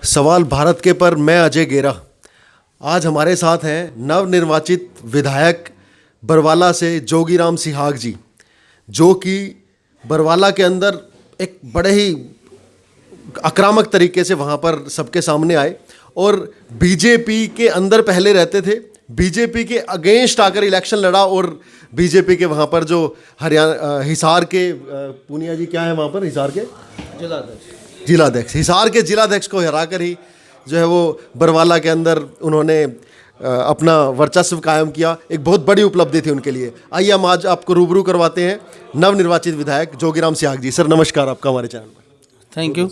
सवाल भारत के पर मैं अजय गेरा। आज हमारे साथ हैं नवनिर्वाचित विधायक बरवाला से जोगीराम सिहाग जी, जो कि बरवाला के अंदर एक बड़े ही आक्रामक तरीके से वहाँ पर सबके सामने आए और बीजेपी के अंदर पहले रहते थे, बीजेपी के अगेंस्ट आकर इलेक्शन लड़ा और बीजेपी के वहाँ पर जो हरियाणा हिसार के पूनिया जी क्या है वहाँ पर हिसार के जिलाध्यक्ष हिसार के जिलाध्यक्ष को हराकर ही जो है वो बरवाला के अंदर उन्होंने अपना वर्चस्व कायम किया। एक बहुत बड़ी उपलब्धि थी उनके लिए। आइए हम आज आपको रूबरू करवाते हैं नवनिर्वाचित विधायक जोगीराम सिहाग जी। सर नमस्कार, आपका हमारे चैनल पर। थैंक यू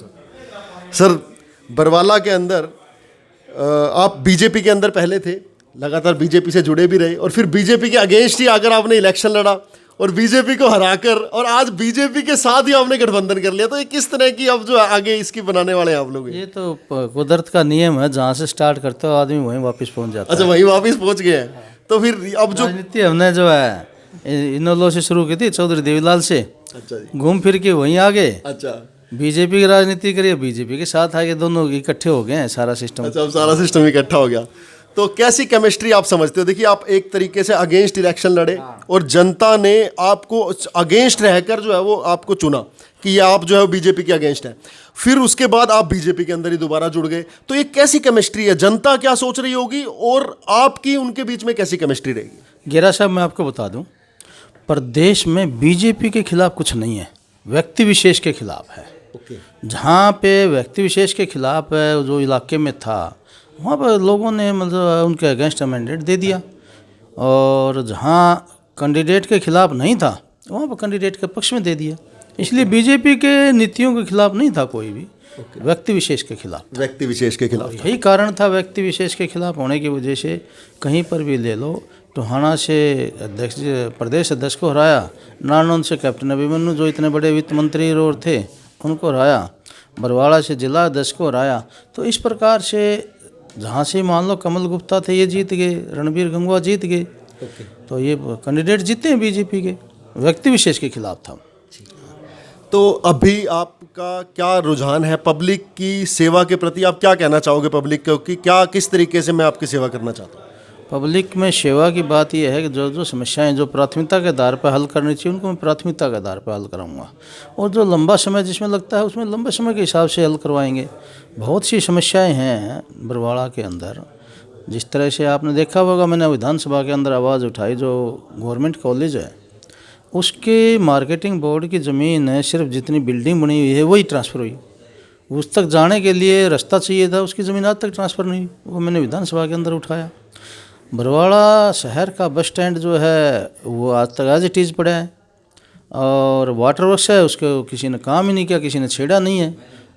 सर, बरवाला के अंदर आप बीजेपी के अंदर पहले थे, लगातार बीजेपी से जुड़े भी रहे और फिर बीजेपी के अगेंस्ट ही आकर आपने इलेक्शन लड़ा और बीजेपी को हराकर और आज बीजेपी के साथ ही आपने गठबंधन कर लिया। तो ये किस तरह की अब जो आगे इसकी बनाने वाले हैं आप लोग? ये तो कुदरत का नियम है, जहाँ से स्टार्ट करते हो आदमी वहीं वापस पहुंच जाता अच्छा, वहीं वापस पहुंच गए हैं। तो फिर अब जो राजनीति हमने जो है इनोलो से शुरू की थी, चौधरी देवीलाल से। अच्छा जी, घूम फिर के वहीं आ गए, अच्छा बीजेपी की राजनीति करिए, बीजेपी के साथ आगे दोनों इकट्ठे हो गए हैं सारा सिस्टम। अच्छा, अब सारा सिस्टम इकट्ठा हो गया। तो कैसी केमिस्ट्री आप समझते हो? देखिए, आप एक तरीके से अगेंस्ट इलेक्शन लड़े और जनता ने आपको अगेंस्ट रहकर जो है वो आपको चुना कि ये आप जो है बीजेपी के अगेंस्ट है। फिर उसके बाद आप बीजेपी के अंदर ही दोबारा जुड़ गए। तो ये कैसी केमिस्ट्री है? जनता क्या सोच रही होगी और आपकी उनके बीच में कैसी केमिस्ट्री रहेगी? गेरा साहब, मैं आपको बता दूं, प्रदेश में बीजेपी के खिलाफ कुछ नहीं है, व्यक्ति विशेष के खिलाफ है। जहाँ पे व्यक्ति विशेष के खिलाफ है, जो इलाके में था वहाँ पर लोगों ने मतलब उनके अगेंस्ट मैंडेट दे दिया, और जहाँ कैंडिडेट के खिलाफ नहीं था वहाँ पर कैंडिडेट के पक्ष में दे दिया। इसलिए बीजेपी के नीतियों के खिलाफ नहीं था कोई भी, व्यक्ति विशेष के खिलाफ। व्यक्ति विशेष के खिलाफ यही कारण था, व्यक्ति विशेष के खिलाफ होने की वजह से कहीं पर भी ले लो, टोहाना से अध्यक्ष प्रदेश अध्यक्ष को हराया, नारनौंद से कैप्टन अभिमन्यु जो इतने बड़े वित्त मंत्री और थे उनको हराया, बरवाड़ा से जिला अध्यक्ष को हराया। तो इस प्रकार से जहाँ से मान लो कमल गुप्ता थे ये जीत गए, रणबीर गंगवा जीत गए। तो ये कैंडिडेट जीते हैं बीजेपी के, व्यक्ति विशेष के खिलाफ था। तो अभी आपका क्या रुझान है पब्लिक की सेवा के प्रति? आप क्या कहना चाहोगे पब्लिक को कि क्या किस तरीके से मैं आपकी सेवा करना चाहता हूँ? पब्लिक में सेवा की बात यह है कि जो जो समस्याएं जो प्राथमिकता के आधार पर हल करनी चाहिए उनको मैं प्राथमिकता के आधार पर हल कराऊंगा, और जो लंबा समय जिसमें लगता है उसमें लंबे समय के हिसाब से हल करवाएंगे। बहुत सी समस्याएं हैं बरवाड़ा के अंदर, जिस तरह से आपने देखा होगा, मैंने विधानसभा के अंदर आवाज़ उठाई, जो गवर्नमेंट कॉलेज है उसके मार्केटिंग बोर्ड की ज़मीन है, सिर्फ जितनी बिल्डिंग बनी हुई है वही ट्रांसफ़र हुई। उस तक जाने के लिए रास्ता चाहिए था, उसकी ज़मीन आज तक ट्रांसफ़र नहीं हुई, वो मैंने विधानसभा के अंदर उठाया। बरवाड़ा शहर का बस स्टैंड जो है वो आज तक एज इट इज़ पड़ा है, और वाटर वर्क्स है उसको किसी ने काम ही नहीं किया, किसी ने छेड़ा नहीं है।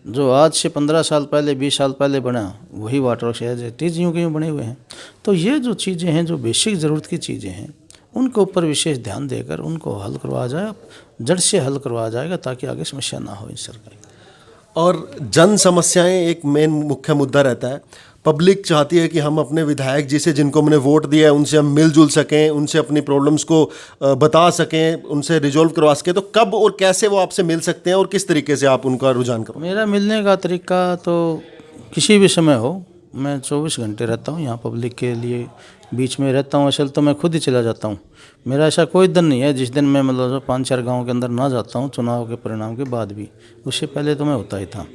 जो आज से 15 साल पहले 20 साल पहले बना वही water works as it is यूँ के यूँ बने हुए हैं। तो ये जो चीज़ें हैं, जो बेसिक ज़रूरत की चीज़ें हैं, उनके ऊपर विशेष ध्यान देकर उनको हल करवाया जाए, जड़ से हल करवाया जाएगा ताकि आगे समस्या ना हो इस सरकार। और जन समस्याएं एक मेन मुख्य मुद्दा रहता है। पब्लिक चाहती है कि हम अपने विधायक जी से, जिनको हमने वोट दिया है, उनसे हम मिलजुल सकें, उनसे अपनी प्रॉब्लम्स को बता सकें, उनसे रिजॉल्व करवा सकें। तो कब और कैसे वो आपसे मिल सकते हैं और किस तरीके से आप उनका रुझान करो? मेरा मिलने का तरीका तो किसी भी समय हो, मैं 24 घंटे रहता हूँ यहाँ, पब्लिक के लिए बीच में रहता हूँ। असल तो मैं खुद ही चला जाता हूँ, मेरा ऐसा कोई दिन नहीं है जिस दिन मैं मतलब 5-4 गाँव के अंदर ना जाता हूँ चुनाव के परिणाम के बाद भी। उससे पहले तो मैं होता ही था।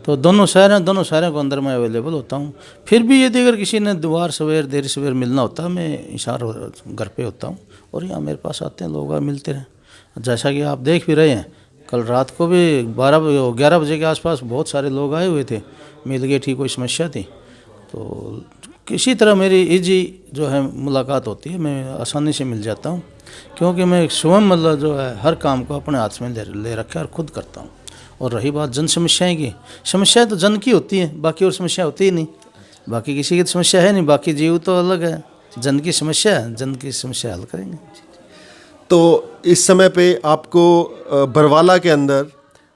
तो दोनों शहरों के अंदर मैं अवेलेबल होता हूँ। फिर भी यदि अगर किसी ने दोपहर सवेर देर सवेर मिलना होता है, मैं इशारा घर पे होता हूँ और यहाँ मेरे पास आते हैं लोग, मिलते रहें। जैसा कि आप देख भी रहे हैं, कल रात को भी 11 बजे के आसपास बहुत सारे लोग आए हुए थे, मिल गए, ठीक कोई समस्या थी। तो किसी तरह मेरी इजी जो है मुलाकात होती है, मैं आसानी से मिल जाता हूँ, क्योंकि मैं स्वयं मतलब जो है हर काम को अपने हाथ में ले रखा है और खुद करता हूँ। और रही बात जन समस्याएं की, समस्याएं तो जन की होती है, बाकी और समस्या होती ही नहीं। बाकी किसी की समस्या है नहीं, बाकी जीव तो अलग है। जन की समस्या है, जन की समस्या हल करेंगे। तो इस समय पे आपको बरवाला के अंदर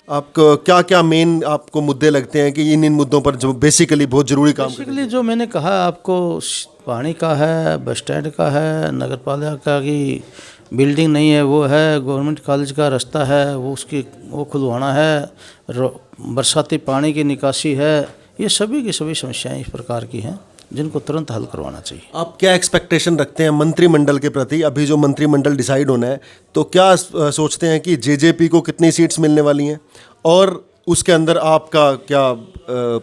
आपको क्या क्या मेन आपको मुद्दे लगते हैं कि इन मुद्दों पर जो बेसिकली बहुत ज़रूरी काम? बेसिकली जो मैंने कहा आपको, पानी का है, बस स्टैंड का है, नगर पालिका की बिल्डिंग नहीं है वो है, गवर्नमेंट कॉलेज का रास्ता है वो खुलवाना है, बरसाती पानी की निकासी है, ये सभी की सभी समस्याएं इस प्रकार की हैं जिनको तुरंत हल करवाना चाहिए। आप क्या एक्सपेक्टेशन रखते हैं मंत्रिमंडल के प्रति? अभी जो मंत्रिमंडल डिसाइड होना है, तो क्या सोचते हैं कि जेजेपी को कितनी सीट्स मिलने वाली हैं और उसके अंदर आपका क्या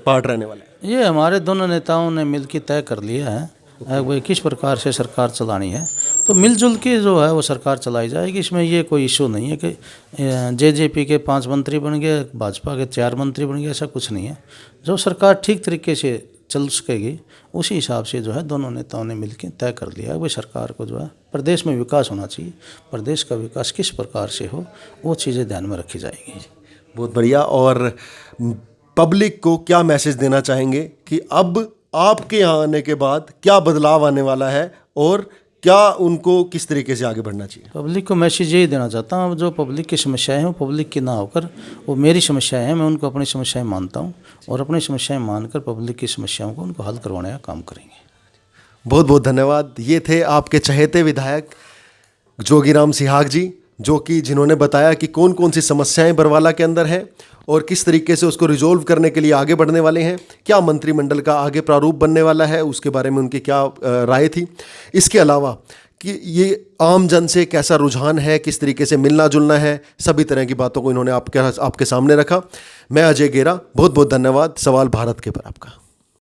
पार्ट रहने वाला है? ये हमारे दोनों नेताओं ने मिलकर तय कर लिया है भाई किस प्रकार से सरकार चलानी है, तो मिलजुल के जो है वो सरकार चलाई जाएगी। इसमें ये कोई इशू नहीं है कि जेजेपी के 5 मंत्री बन गए, भाजपा के 4 मंत्री बन गए, ऐसा कुछ नहीं है। जो सरकार ठीक तरीके से चल सकेगी उसी हिसाब से जो है दोनों नेताओं ने मिलकर तय कर लिया है भाई सरकार को जो है प्रदेश में विकास होना चाहिए, प्रदेश का विकास किस प्रकार से हो वो चीज़ें ध्यान में रखी जाएंगी। बहुत बढ़िया। और पब्लिक को क्या मैसेज देना चाहेंगे कि अब आपके यहाँ आने के बाद क्या बदलाव आने वाला है और क्या उनको किस तरीके से आगे बढ़ना चाहिए? पब्लिक को मैसेज यही देना चाहता हूँ, जो पब्लिक की समस्याएं हैं वो पब्लिक की ना होकर वो मेरी समस्याएं हैं, मैं उनको अपनी समस्याएं मानता हूँ और अपनी समस्याएं मानकर पब्लिक की समस्याओं को उनको हल करवाने का काम करेंगे। बहुत बहुत धन्यवाद। ये थे आपके चहेते विधायक जोगीराम सिहाग जी, जो कि जिन्होंने बताया कि कौन कौन सी समस्याएं बरवाला के अंदर हैं और किस तरीके से उसको रिजोल्व करने के लिए आगे बढ़ने वाले हैं, क्या मंत्रिमंडल का आगे प्रारूप बनने वाला है, उसके बारे में उनकी क्या राय थी। इसके अलावा कि ये आम जन से कैसा रुझान है, किस तरीके से मिलना जुलना है, सभी तरह की बातों को इन्होंने आपके सामने रखा। मैं अजय गेरा, बहुत बहुत धन्यवाद सवाल भारत के पर आपका।